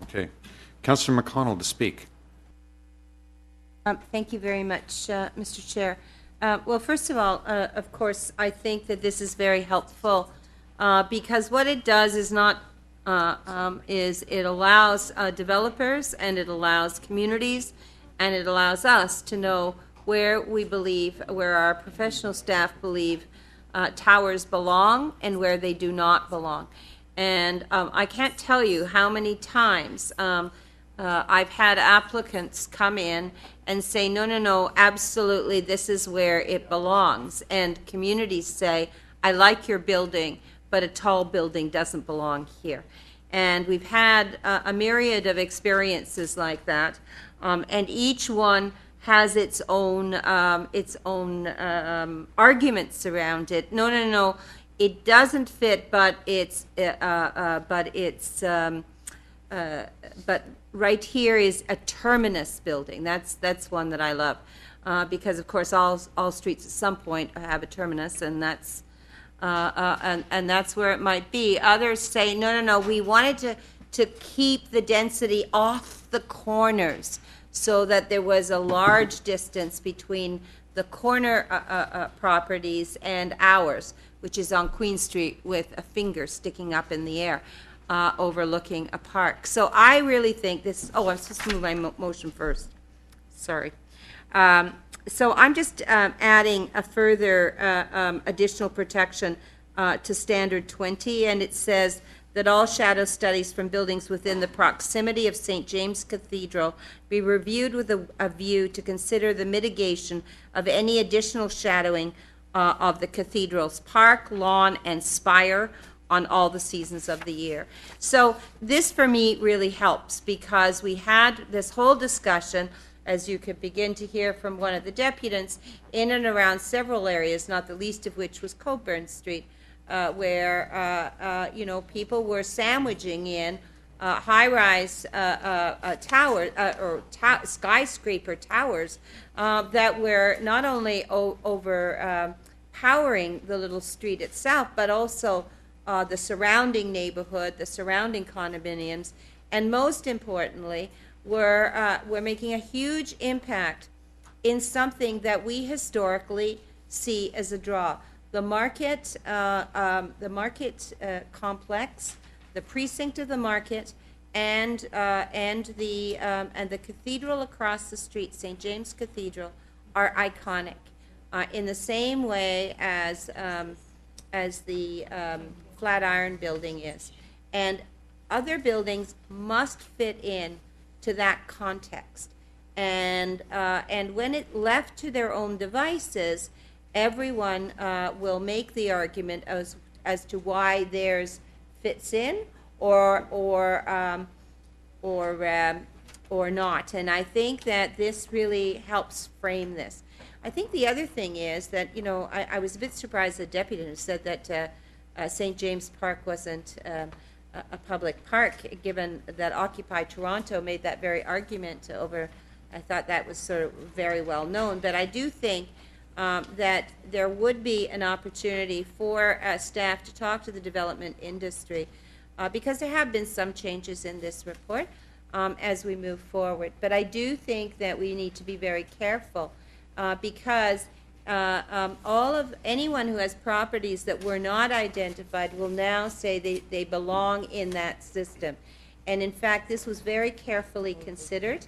Okay. Councillor McConnell to speak. Thank you very much, Mr. Chair. Well, first of all, of course, I think that this is very helpful because what it does is not is it allows developers and it allows communities and it allows us to know where we believe, where our professional staff believe towers belong and where they do not belong. And I can't tell you how many times I've had applicants come in and say, no, no, no, absolutely, this is where it belongs. And communities say, I like your building, but a tall building doesn't belong here. And we've had a myriad of experiences like that, and each one has its own arguments around it. No, no, no, it doesn't fit, but right here is a terminus building. That's one that I love, because of course all streets at some point have a terminus, and that's that's where it might be. Others say, no, no, no, we wanted to keep the density off the corners so that there was a large distance between the corner properties and ours, which is on Queen Street with a finger sticking up in the air, overlooking a park. So I really think this, oh, I'm supposed to move my motion first. Sorry. So I'm just adding a further additional protection to Standard 20, and it says that all shadow studies from buildings within the proximity of St. James Cathedral be reviewed with a view to consider the mitigation of any additional shadowing of the cathedral's park, lawn, and spire on all the seasons of the year. So this for me really helps, because we had this whole discussion, as you could begin to hear from one of the deputants, in and around several areas, not the least of which was Coburn Street, where you know, people were sandwiching in high-rise skyscraper towers that were not only overpowering the little street itself, but also the surrounding neighborhood, the surrounding condominiums, and most importantly, we're making a huge impact in something that we historically see as a draw. The market complex, the precinct of the market, and the cathedral across the street, St. James Cathedral, are iconic in the same way as the Flatiron Building is, and other buildings must fit in to that context. And when it left to their own devices, everyone will make the argument as to why theirs fits in or not. And I think that this really helps frame this. I think the other thing is that, you know, I was a bit surprised the deputy said that St. James Park wasn't a public park, given that Occupy Toronto made that very argument over. I thought that was sort of very well known, but I do think that there would be an opportunity for staff to talk to the development industry, because there have been some changes in this report as we move forward. But I do think that we need to be very careful, because anyone who has properties that were not identified will now say they belong in that system. And in fact, this was very carefully considered.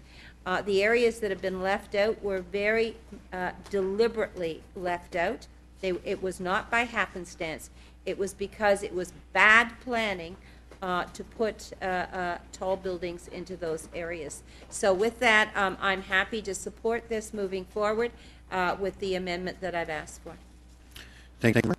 The areas that have been left out were very deliberately left out. It was not by happenstance. It was because it was bad planning to put tall buildings into those areas. So with that, I'm happy to support this moving forward with the amendment that I've asked for. Thank you.